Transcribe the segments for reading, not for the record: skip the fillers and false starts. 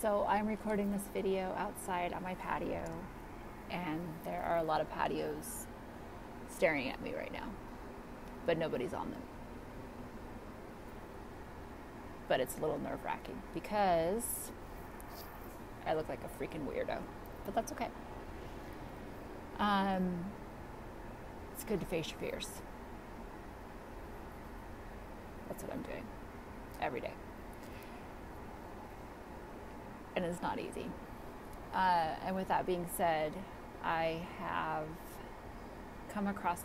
So I'm recording this video outside on my patio, and there are a lot of patios staring at me right now, but nobody's on them. But it's a little nerve-wracking because I look like a freaking weirdo, but that's okay. It's good to face your fears. That's what I'm doing every day. And it's not easy. And with that being said, I have come across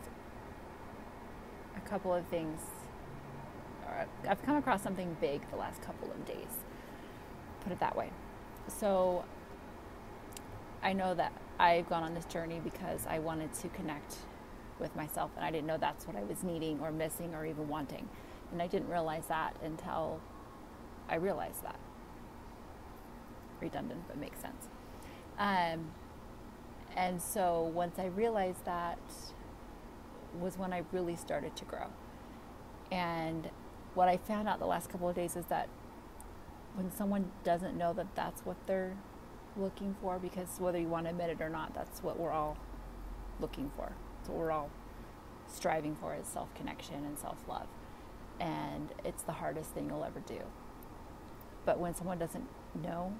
a couple of things. I've come across something big the last couple of days. Put it that way. So I know that I've gone on this journey because I wanted to connect with myself, and I didn't know that's what I was needing or missing or even wanting. And I didn't realize that until I realized that. Redundant, but makes sense. And so once I realized that was when I really started to grow. And what I found out the last couple of days is that when someone doesn't know that that's what they're looking for, because whether you want to admit it or not, that's what we're all looking for. That's what we're all striving for, is self-connection and self-love. And it's the hardest thing you'll ever do. But when someone doesn't know,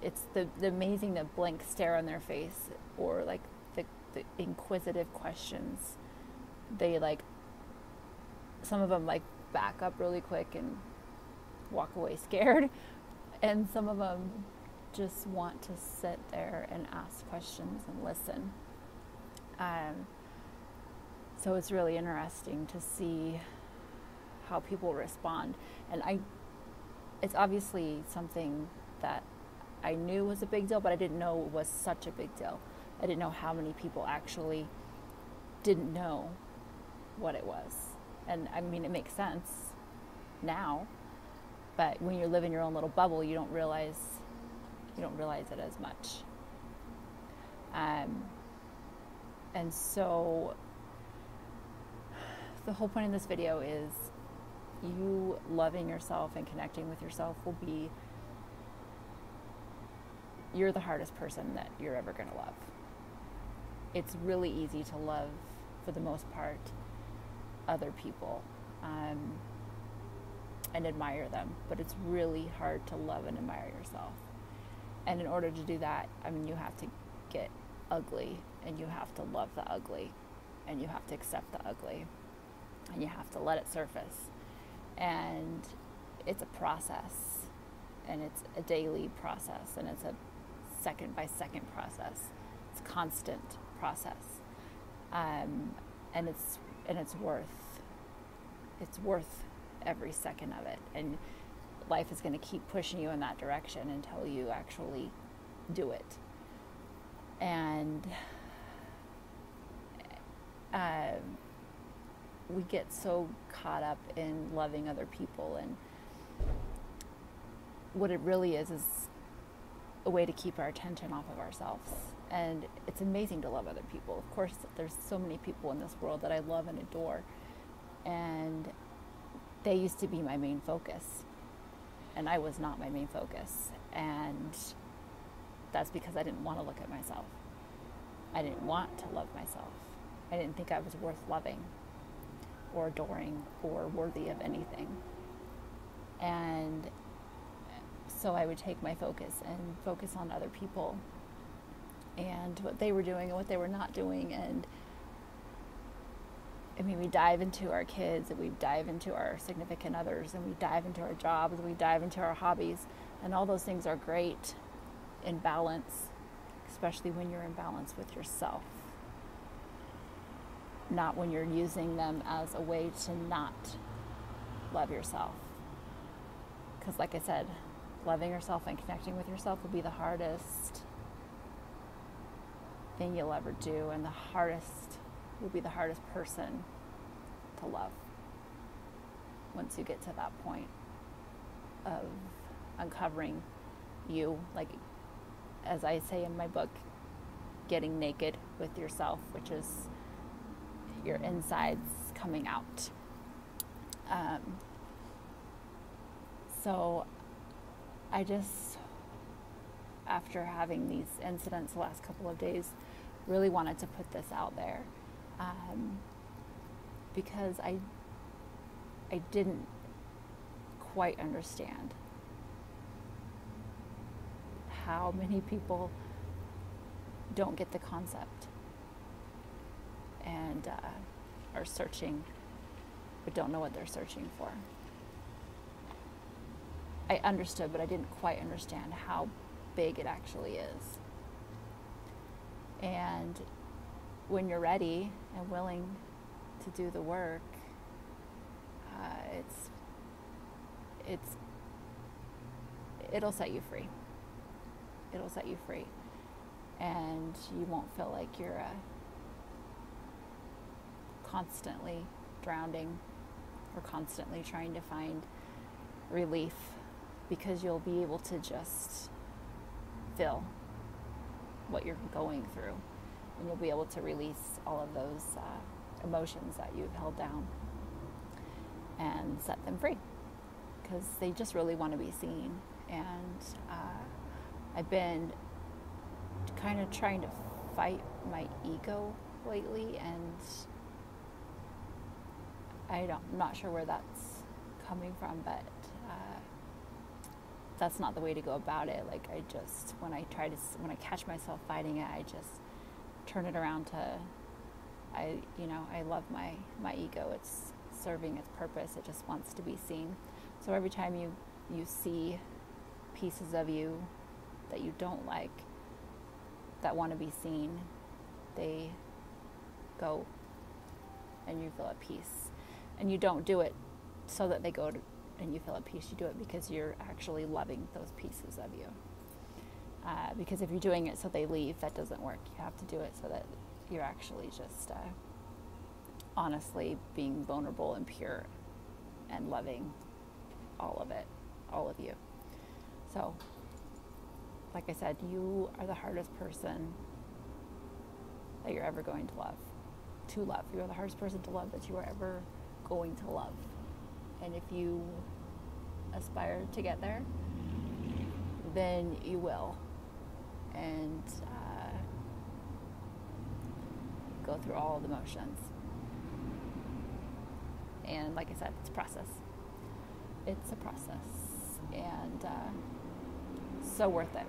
it's the amazing, the blank stare on their face, or like the inquisitive questions. They some of them back up really quick and walk away scared. And some of them just want to sit there and ask questions and listen. So it's really interesting to see how people respond. And it's obviously something that I knew was a big deal, but I didn't know it was such a big deal. I didn't know how many people actually didn't know what it was. And I mean, it makes sense now, but when you live in your own little bubble, you don't realize it as much. And so the whole point of this video is you loving yourself and connecting with yourself you're the hardest person that you're ever going to love. It's really easy to love, for the most part, other people and admire them, but it's really hard to love and admire yourself. And in order to do that, you have to get ugly, and you have to love the ugly, and you have to accept the ugly, and you have to let it surface. And it's a process, and it's a daily process, and it's a second by second process. It's a constant process, and it's worth every second of it. And life is going to keep pushing you in that direction until you actually do it. And we get so caught up in loving other people, and what it really is a way to keep our attention off of ourselves. And it's amazing to love other people. Of course, there's so many people in this world that I love and adore, and they used to be my main focus, and I was not my main focus. And that's because I didn't want to look at myself. I didn't want to love myself. I didn't think I was worth loving or adoring or worthy of anything. And so I would take my focus and focus on other people and what they were doing and what they were not doing. And we dive into our kids, and we dive into our significant others, and we dive into our jobs, and we dive into our hobbies. And all those things are great in balance, especially when you're in balance with yourself. Not when you're using them as a way to not love yourself. Because like I said, loving yourself and connecting with yourself will be the hardest thing you'll ever do, and will be the hardest person to love once you get to that point of uncovering you, as I say in my book, getting naked with yourself, which is your insides coming out. So I just, after having these incidents the last couple of days, really wanted to put this out there, because I didn't quite understand how many people don't get the concept and are searching but don't know what they're searching for. I understood, but I didn't quite understand how big it actually is. And when you're ready and willing to do the work, it'll set you free. It'll set you free, and you won't feel like you're constantly drowning or constantly trying to find relief, because you'll be able to just feel what you're going through, and you'll be able to release all of those emotions that you've held down and set them free, because they just really want to be seen. And I've been kind of trying to fight my ego lately, and I'm not sure where that's coming from, but that's not the way to go about it. Like, I just, when I catch myself fighting it, I just turn it around to, I love my ego. It's serving its purpose. It just wants to be seen. So every time you see pieces of you that you don't like, that want to be seen, they go, and you feel at peace. And you don't do it so that they go to, and you feel at peace. You do it because you're actually loving those pieces of you. Because if you're doing it so they leave, that doesn't work. You have to do it so that you're actually just honestly being vulnerable and pure and loving all of it, all of you. So, like I said, you are the hardest person that you're ever going to love. You are the hardest person to love that you are ever going to love. And if you aspire to get there, then you will. And go through all the motions. And like I said, it's a process. It's a process. And so worth it.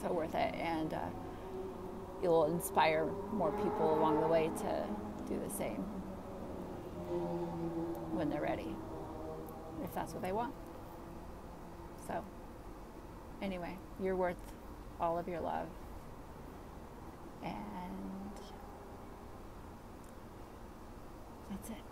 So worth it. And you'll inspire more people along the way to do the same when they're ready, if that's what they want. So anyway, you're worth all of your love, and that's it.